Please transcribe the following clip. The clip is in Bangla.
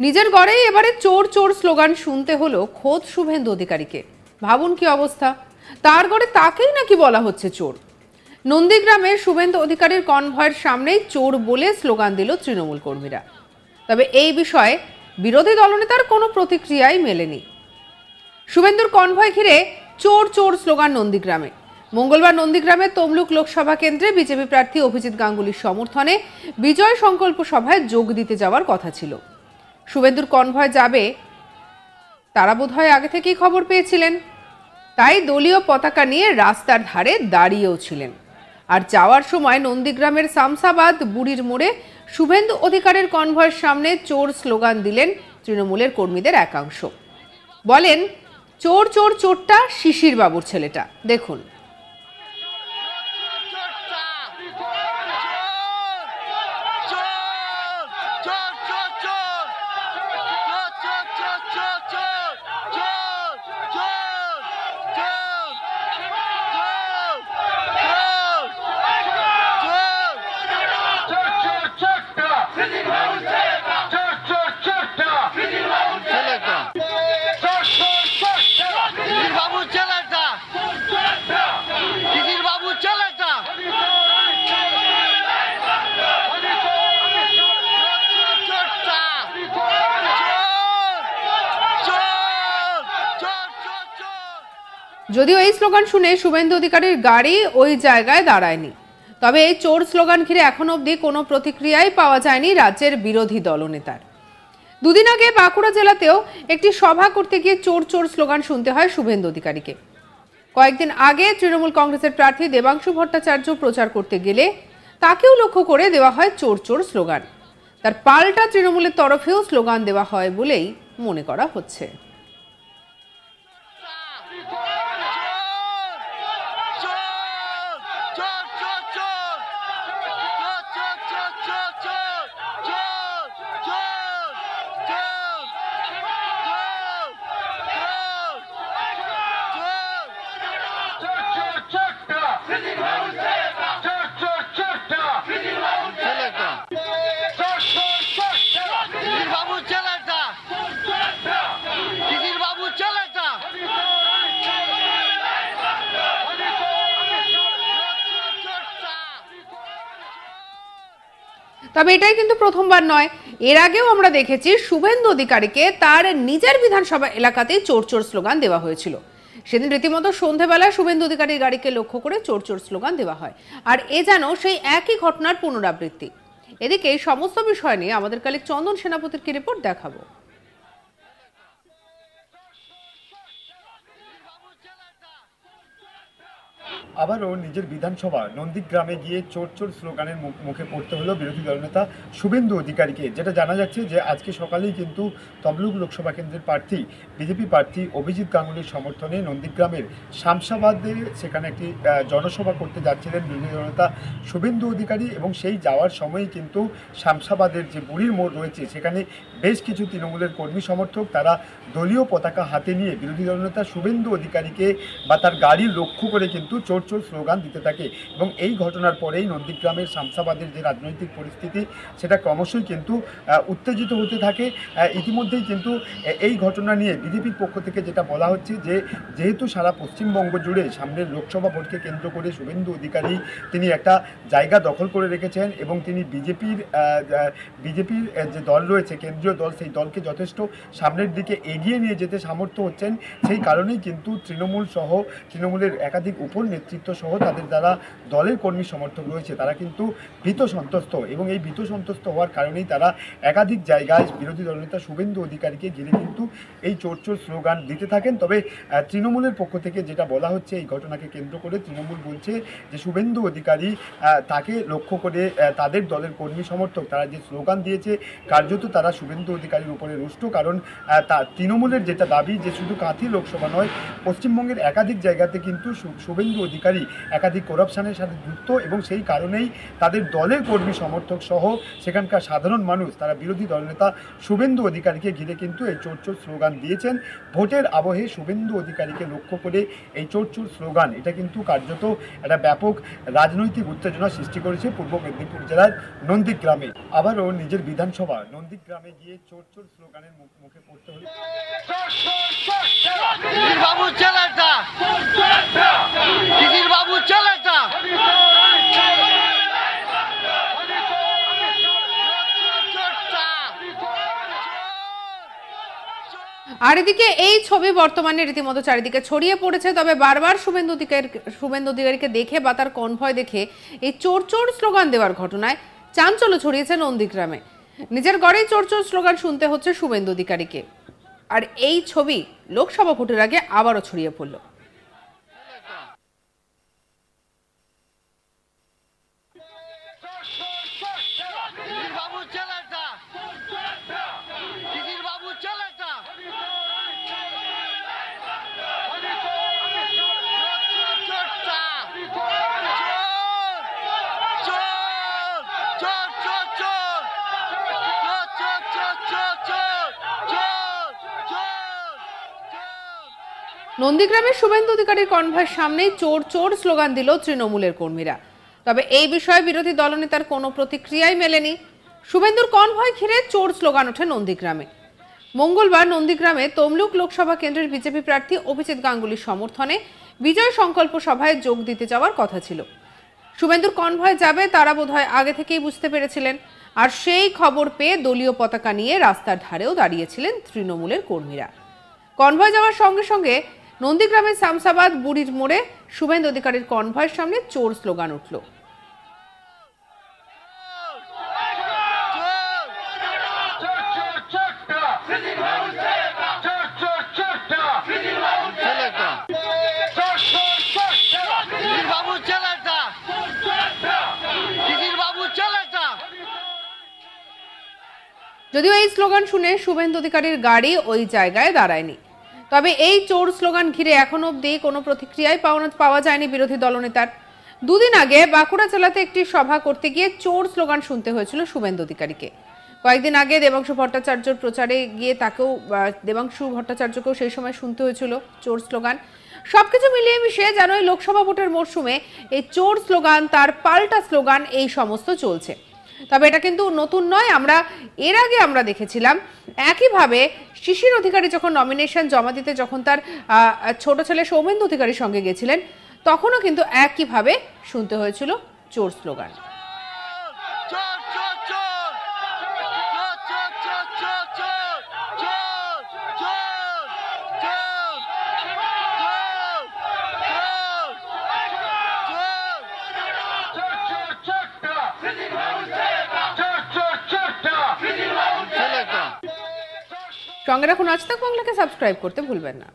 নিজের গড়েই এবারে চোর চোর স্লোগান শুনতে হলো খোদ শুভেন্দু অধিকারীকে। ভাবুন কি অবস্থা, তার গড়ে তাকেই নাকি বলা হচ্ছে চোর। নন্দীগ্রামে শুভেন্দু অধিকারীর কনভয়ের সামনেই চোর বলে স্লোগান দিল তৃণমূল কর্মীরা। তবে এই বিষয়ে বিরোধী দলনেতার কোনো প্রতিক্রিয়াই মেলেনি। শুভেন্দুর কনভয় ঘিরে চোর চোর স্লোগান নন্দীগ্রামে। মঙ্গলবার নন্দীগ্রামে তমলুক লোকসভা কেন্দ্রে বিজেপি প্রার্থী অভিজিৎ গাঙ্গুলির সমর্থনে বিজয় সংকল্প সভায় যোগ দিতে যাওয়ার কথা ছিল। শুভেন্দুর কনভয় যাবে তারা বোধহয় আগে থেকেই খবর পেয়েছিলেন, তাই দলীয় পতাকা নিয়ে রাস্তার ধারে দাঁড়িয়েও ছিলেন। আর যাওয়ার সময় নন্দীগ্রামের শামসাবাদ বুড়ির মোড়ে শুভেন্দু অধিকারীর কনভয়ের সামনে চোর স্লোগান দিলেন তৃণমূলের কর্মীদের একাংশ। বলেন, চোর চোর চোরটা শিশির বাবুর ছেলেটা, দেখুন। যদিও এই স্লোগান শুনে শুভেন্দু অধিকারীর গাড়ি ওই জায়গায় দাঁড়ায়নি, তবে এই চোর স্লোগান ঘিরে এখনো অবধি কোনো প্রতিক্রিয়াই পাওয়া যায়নি রাজ্যের বিরোধী দলনেতার। দুদিন আগে বাঁকুড়া জেলাতেও একটি সভা করতে গিয়ে চোর চোর স্লোগান শুনতে হয় শুভেন্দু অধিকারীকে। কয়েকদিন আগে তৃণমূল কংগ্রেসের প্রার্থী দেবাংশু ভট্টাচার্য প্রচার করতে গেলে তাকেও লক্ষ্য করে দেওয়া হয় চোর চোর স্লোগান। তার পাল্টা তৃণমূলের তরফেও স্লোগান দেওয়া হয় বলেই মনে করা হচ্ছে। তবে এটাই কিন্তু প্রথমবার নয়, এর আগেও আমরা দেখেছি শুভেন্দু অধিকারীকে তার নিজের বিধানসভা এলাকাতেই চোর চোর স্লোগান দেওয়া হয়েছিল। সেদিন রীতিমতো সন্ধ্যেবেলায় শুভেন্দু অধিকারীর গাড়িকে লক্ষ্য করে চোর চোর স্লোগান দেওয়া হয়। আর এ যেন সেই একই ঘটনার পুনরাবৃত্তি। এদিকে এই সমস্ত বিষয় নিয়ে আমাদের কালিক চন্দন সেনাপতির কি রিপোর্ট দেখাবো। আবারও নিজের বিধানসভা নন্দীগ্রামে গিয়ে চোর চোর স্লোগানের মুখে পড়তে হলো বিরোধী দলনেতা শুভেন্দু অধিকারীকে। যেটা জানা যাচ্ছে যে আজকে সকালেই কিন্তু তমলুক লোকসভা কেন্দ্রের প্রার্থী বিজেপি প্রার্থী অভিজিৎ গাঙ্গুলির সমর্থনে নন্দীগ্রামের শামসাবাদে সেখানে একটি জনসভা করতে যাচ্ছিলেন বিরোধী দলনেতা শুভেন্দু অধিকারী, এবং সেই যাওয়ার সময়ই কিন্তু শামসাবাদের যে বুড়ির মোড় রয়েছে সেখানে বেশ কিছু তৃণমূলের কর্মী সমর্থক তারা দলীয় পতাকা হাতে নিয়ে বিরোধী দলনেতা শুভেন্দু অধিকারীকে বা তার গাড়ি লক্ষ্য করে কিন্তু চোর চোর স্লোগান দিতে থাকে। এবং এই ঘটনার পরেই নন্দীগ্রামের শামসাবাদের যে রাজনৈতিক পরিস্থিতি সেটা ক্রমশই কিন্তু উত্তেজিত হতে থাকে। ইতিমধ্যেই কিন্তু এই ঘটনা নিয়ে বিজেপির পক্ষ থেকে যেটা বলা হচ্ছে যে যেহেতু সারা পশ্চিমবঙ্গ জুড়ে সামনের লোকসভা ভোটকে কেন্দ্র করে শুভেন্দু অধিকারী তিনি একটা জায়গা দখল করে রেখেছেন এবং তিনি বিজেপির যে দল রয়েছে কেন্দ্রীয় দল, সেই দলকে যথেষ্ট সামনের দিকে এগিয়ে নিয়ে যেতে সামর্থ্য হচ্ছেন। সেই কারণেই কিন্তু তৃণমূলের একাধিক উপর নেতৃত্ব সহ তাদের যারা দলের কর্মী সমর্থক রয়েছে তারা কিন্তু ভীত সন্ত্রস্ত, এবং এই ভীত সন্ত্রস্ত হওয়ার কারণেই তারা একাধিক জায়গায় বিরোধী দলনেতা শুভেন্দু অধিকারীকে ঘিরে কিন্তু এই চোর চোর স্লোগান দিতে থাকেন। তবে তৃণমূলের পক্ষ থেকে যেটা বলা হচ্ছে এই ঘটনাকে কেন্দ্র করে তৃণমূল বলছে যে শুভেন্দু অধিকারী তাকে লক্ষ্য করে তাদের দলের কর্মী সমর্থক তারা যে স্লোগান দিয়েছে কার্যত তারা শুভেন্দু অধিকারীর উপরে রুষ্ট। কারণ তৃণমূলের যেটা দাবি যে শুধু কাঁথি লোকসভা নয়, পশ্চিমবঙ্গের একাধিক জায়গাতে কিন্তু শুভেন্দু অধিকারী অধিকারী একাধিক করাপশনের সাথে যুক্ত এবং সেই কারণেই তাদের দলের কর্মী সমর্থক সহ সেখানকার সাধারণ মানুষ তারা বিরোধী দলনেতা শুভেন্দু অধিকারীকে ঘিরে কিন্তু এই চোর চোর স্লোগান দিয়েছেন। ভোটের আবহে শুভেন্দু অধিকারীকে লক্ষ্য করে এই চোর চোর স্লোগান এটা কিন্তু কার্যত একটা ব্যাপক রাজনৈতিক উত্তেজনা সৃষ্টি করেছে পূর্ব মেদিনীপুর জেলার নন্দীগ্রামে। আবারও নিজের বিধানসভা নন্দীগ্রামে গিয়ে চোর চোর স্লোগানের মুখে পড়তে হলো বাবু ছেলেটা বাবু ছেলেটা। আর এদিকে এই ছবি বর্তমানে রীতিমতো চারিদিকে ছড়িয়ে পড়েছে। তবে বারবার শুভেন্দু অধিকারীকে দেখে বা তার কনভয় দেখে এই চোর চোর স্লোগান দেওয়ার ঘটনায় চাঞ্চল্য ছড়িয়েছে নন্দীগ্রামে। নিজের গড়েই চোর চোর স্লোগান শুনতে হচ্ছে শুভেন্দু অধিকারীকে। আর এই ছবি লোকসভা ভোটের আগে আবারও ছড়িয়ে পড়ল। নন্দীগ্রামের শুভেন্দু অধিকারীর কনভয়ের সামনেই চোর চোর স্লোগান দিল তৃণমূলের কর্মীরা। তবে এই বিষয়ে বিরোধী দলনেতার কোনো প্রতিক্রিয়াই মেলেনি। শুভেন্দুর কনভয় ঘিরে চোর স্লোগান ওঠে নন্দীগ্রামে। মঙ্গলবার নন্দীগ্রামে তমলুক লোকসভা কেন্দ্রের বিজেপি প্রার্থী অভিজিৎ গাঙ্গুলির সমর্থনে বিজয় সংকল্প সভায় যোগ দিতে যাওয়ার কথা ছিল। শুভেন্দুর কনভয় যাবে তারা বোধহয় আগে থেকেই বুঝতে পেরেছিলেন। আর সেই খবর পেয়ে দলীয় পতাকা নিয়ে রাস্তার ধারেও দাঁড়িয়েছিলেন তৃণমূলের কর্মীরা। কনভয় যাওয়ার সঙ্গে সঙ্গে নন্দীগ্রামের শামসাবাদ বুড়ির মোড়ে শুভেন্দু অধিকারীর কনভয়ের সামনে চোর স্লোগান উঠল। যদিও এই স্লোগান শুনে শুভেন্দু অধিকারীর গাড়ি ওই জায়গায় দাঁড়ায়নি। তবে এই চোর স্লোগান ঘিরে এখন অবধি কোনো প্রতিক্রিয়াই পাওয়া যায়নি বিরোধী দলনেতার। দুদিন আগে বাঁকুড়া জেলাতে একটি সভা করতে গিয়ে চোর স্লোগান শুনতে হয়েছিল শুভেন্দু অধিকারীকে। কয়েকদিন আগে দেবাংশু ভট্টাচার্যর প্রচারে গিয়ে দেবাংশু ভট্টাচার্যকেও সেই সময় শুনতে হয়েছিল চোর স্লোগান। সবকিছু মিলিয়ে মিশিয়ে যেন এই লোকসভা ভোটের মরশুমে এই চোর স্লোগান তার পাল্টা স্লোগান এই সমস্ত চলছে। তবে এটা কিন্তু নতুন নয়। এর আগে আমরা দেখেছিলাম একইভাবে শিশির অধিকারী যখন নমিনেশন জমা দিতে যখন তার ছোট ছেলে সৌমেন্দু অধিকারীর সঙ্গে গেছিলেন তখনও কিন্তু একইভাবে শুনতে হয়েছিল চোর স্লোগান। সঙ্গে রাখুন আজ তাক বাংলাকে সাবস্ক্রাইব করতে ভুলবেন না।